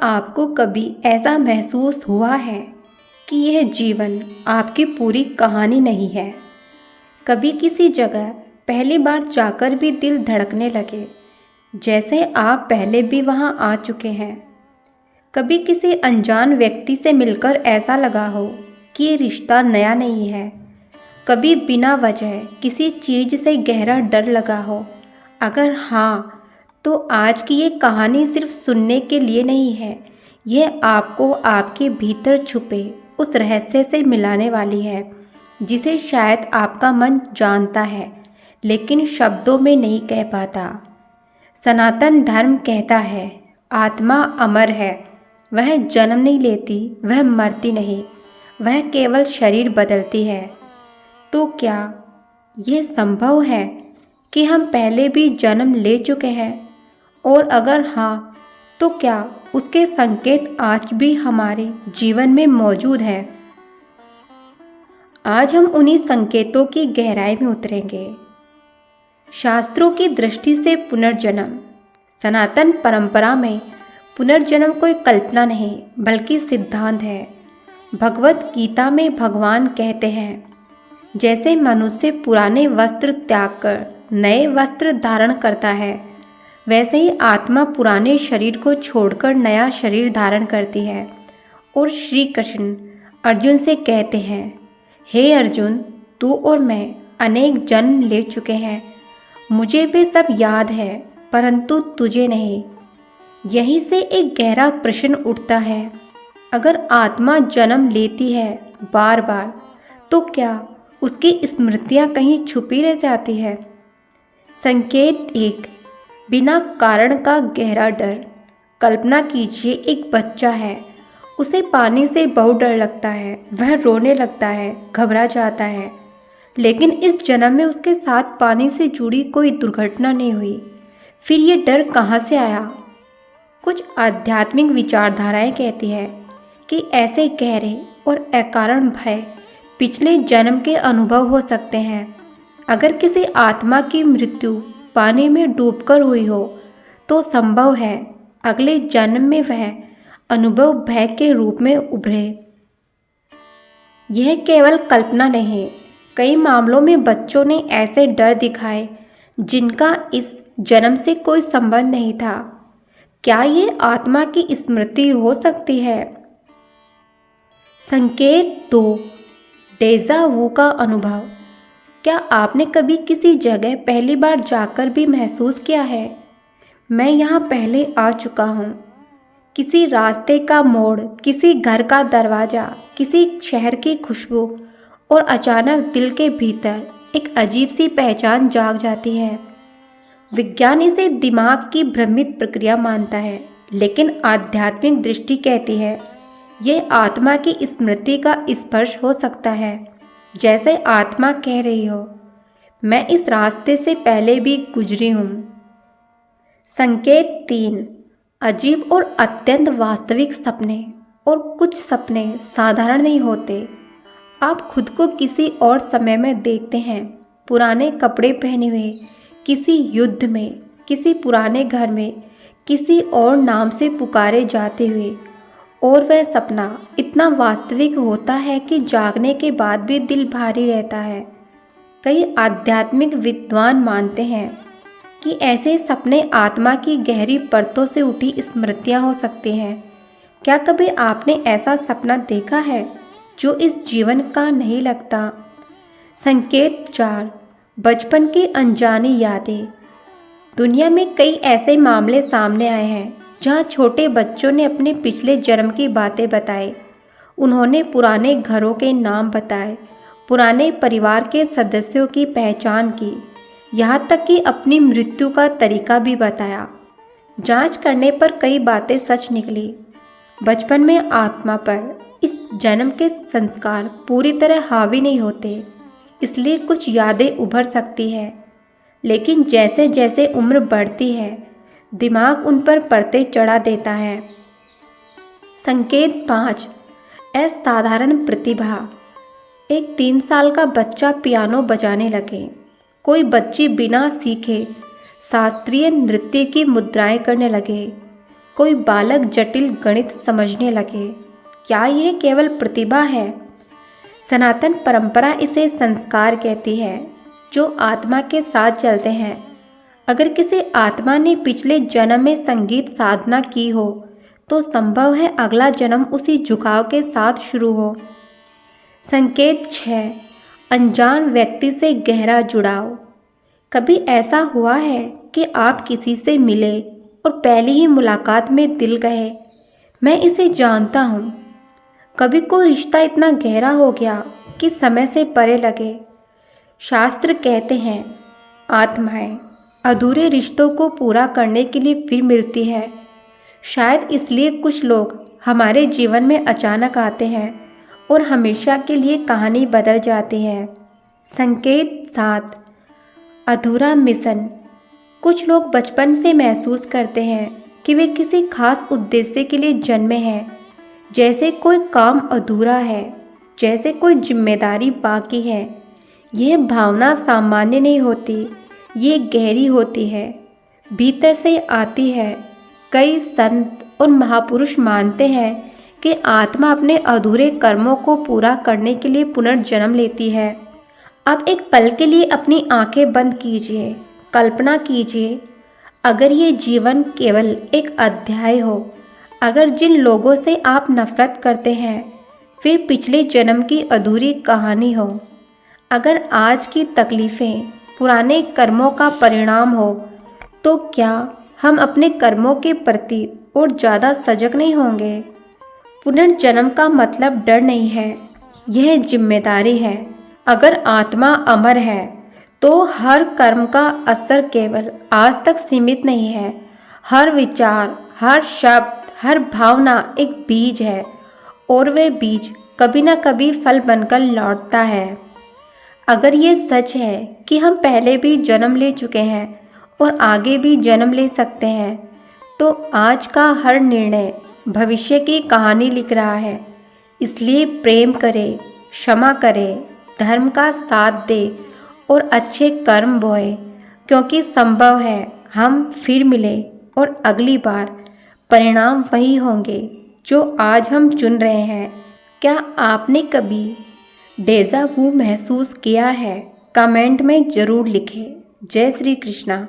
आपको कभी ऐसा महसूस हुआ है कि यह जीवन आपकी पूरी कहानी नहीं है? कभी किसी जगह पहली बार जाकर भी दिल धड़कने लगे, जैसे आप पहले भी वहां आ चुके हैं। कभी किसी अनजान व्यक्ति से मिलकर ऐसा लगा हो कि ये रिश्ता नया नहीं है। कभी बिना वजह किसी चीज़ से गहरा डर लगा हो। अगर हाँ, तो आज की ये कहानी सिर्फ सुनने के लिए नहीं है, यह आपको आपके भीतर छुपे उस रहस्य से मिलाने वाली है जिसे शायद आपका मन जानता है लेकिन शब्दों में नहीं कह पाता। सनातन धर्म कहता है आत्मा अमर है, वह जन्म नहीं लेती, वह मरती नहीं, वह केवल शरीर बदलती है। तो क्या यह संभव है कि हम पहले भी जन्म ले चुके हैं? और अगर हाँ, तो क्या उसके संकेत आज भी हमारे जीवन में मौजूद हैं? आज हम उन्हीं संकेतों की गहराई में उतरेंगे। शास्त्रों की दृष्टि से पुनर्जन्म। सनातन परंपरा में पुनर्जन्म कोई कल्पना नहीं बल्कि सिद्धांत है। भगवत गीता में भगवान कहते हैं, जैसे मनुष्य पुराने वस्त्र त्याग कर नए वस्त्र धारण करता है, वैसे ही आत्मा पुराने शरीर को छोड़कर नया शरीर धारण करती है। और श्री कृष्ण अर्जुन से कहते हैं, हे अर्जुन, तू और मैं अनेक जन्म ले चुके हैं, मुझे वे सब याद है परंतु तुझे नहीं। यहीं से एक गहरा प्रश्न उठता है, अगर आत्मा जन्म लेती है बार बार, तो क्या उसकी स्मृतियाँ कहीं छुपी रह जाती है? संकेत एक, बिना कारण का गहरा डर। कल्पना कीजिए एक बच्चा है, उसे पानी से बहुत डर लगता है, वह रोने लगता है, घबरा जाता है, लेकिन इस जन्म में उसके साथ पानी से जुड़ी कोई दुर्घटना नहीं हुई। फिर ये डर कहाँ से आया? कुछ आध्यात्मिक विचारधाराएं कहती है कि ऐसे गहरे और अकारण भय पिछले जन्म के अनुभव हो सकते हैं। अगर किसी आत्मा की मृत्यु पानी में डूबकर हुई हो तो संभव है अगले जन्म में वह अनुभव भय के रूप में उभरे। यह केवल कल्पना नहीं, कई मामलों में बच्चों ने ऐसे डर दिखाए जिनका इस जन्म से कोई संबंध नहीं था। क्या ये आत्मा की स्मृति हो सकती है? संकेत 2, डेजा वू का अनुभव। क्या आपने कभी किसी जगह पहली बार जाकर भी महसूस किया है, मैं यहाँ पहले आ चुका हूँ? किसी रास्ते का मोड़, किसी घर का दरवाज़ा, किसी शहर की खुशबू, और अचानक दिल के भीतर एक अजीब सी पहचान जाग जाती है। विज्ञान इसे दिमाग की भ्रमित प्रक्रिया मानता है, लेकिन आध्यात्मिक दृष्टि कहती है यह आत्मा की स्मृति का स्पर्श हो सकता है। जैसे आत्मा कह रही हो, मैं इस रास्ते से पहले भी गुजरी हूँ। संकेत 3, अजीब और अत्यंत वास्तविक सपने। और कुछ सपने साधारण नहीं होते। आप खुद को किसी और समय में देखते हैं, पुराने कपड़े पहने हुए, किसी युद्ध में, किसी पुराने घर में, किसी और नाम से पुकारे जाते हुए। और वह सपना इतना वास्तविक होता है कि जागने के बाद भी दिल भारी रहता है। कई आध्यात्मिक विद्वान मानते हैं कि ऐसे सपने आत्मा की गहरी परतों से उठी स्मृतियाँ हो सकती हैं। क्या कभी आपने ऐसा सपना देखा है जो इस जीवन का नहीं लगता? संकेत 4, बचपन की अनजानी यादें। दुनिया में कई ऐसे मामले सामने आए हैं जहां छोटे बच्चों ने अपने पिछले जन्म की बातें बताई। उन्होंने पुराने घरों के नाम बताए, पुराने परिवार के सदस्यों की पहचान की, यहाँ तक कि अपनी मृत्यु का तरीका भी बताया। जांच करने पर कई बातें सच निकली। बचपन में आत्मा पर इस जन्म के संस्कार पूरी तरह हावी नहीं होते, इसलिए कुछ यादें उभर सकती है, लेकिन जैसे जैसे उम्र बढ़ती है दिमाग उन पर परतें चढ़ा देता है। संकेत 5, असाधारण प्रतिभा। एक 3 साल का बच्चा पियानो बजाने लगे। कोई बच्ची बिना सीखे शास्त्रीय नृत्य की मुद्राएं करने लगे। कोई बालक जटिल गणित समझने लगे। क्या यह केवल प्रतिभा है? सनातन परंपरा इसे संस्कार कहती है, जो आत्मा के साथ चलते हैं। अगर किसी आत्मा ने पिछले जन्म में संगीत साधना की हो तो संभव है अगला जन्म उसी झुकाव के साथ शुरू हो। संकेत 6, अनजान व्यक्ति से गहरा जुड़ाव। कभी ऐसा हुआ है कि आप किसी से मिले और पहली ही मुलाकात में दिल कहे, मैं इसे जानता हूँ। कभी कोई रिश्ता इतना गहरा हो गया कि समय से परे लगे। शास्त्र कहते हैं, आत्माएं अधूरे रिश्तों को पूरा करने के लिए फिर मिलती है। शायद इसलिए कुछ लोग हमारे जीवन में अचानक आते हैं और हमेशा के लिए कहानी बदल जाती है। संकेत 7, अधूरा मिशन। कुछ लोग बचपन से महसूस करते हैं कि वे किसी खास उद्देश्य के लिए जन्मे हैं, जैसे कोई काम अधूरा है, जैसे कोई जिम्मेदारी बाकी है। यह भावना सामान्य नहीं होती, ये गहरी होती है, भीतर से आती है। कई संत और महापुरुष मानते हैं कि आत्मा अपने अधूरे कर्मों को पूरा करने के लिए पुनर्जन्म लेती है। अब एक पल के लिए अपनी आंखें बंद कीजिए। कल्पना कीजिए, अगर ये जीवन केवल एक अध्याय हो, अगर जिन लोगों से आप नफरत करते हैं वे पिछले जन्म की अधूरी कहानी हो, अगर आज की तकलीफ़ें पुराने कर्मों का परिणाम हो, तो क्या हम अपने कर्मों के प्रति और ज़्यादा सजग नहीं होंगे? पुनर्जन्म का मतलब डर नहीं है, यह जिम्मेदारी है। अगर आत्मा अमर है तो हर कर्म का असर केवल आज तक सीमित नहीं है। हर विचार, हर शब्द, हर भावना एक बीज है और वह बीज कभी न कभी फल बनकर लौटता है। अगर ये सच है कि हम पहले भी जन्म ले चुके हैं और आगे भी जन्म ले सकते हैं, तो आज का हर निर्णय भविष्य की कहानी लिख रहा है। इसलिए प्रेम करें, क्षमा करें, धर्म का साथ दे और अच्छे कर्म बोए, क्योंकि संभव है हम फिर मिले और अगली बार परिणाम वही होंगे जो आज हम चुन रहे हैं। क्या आपने कभी डेजा वू महसूस किया है? कमेंट में ज़रूर लिखें। जय श्री कृष्णा।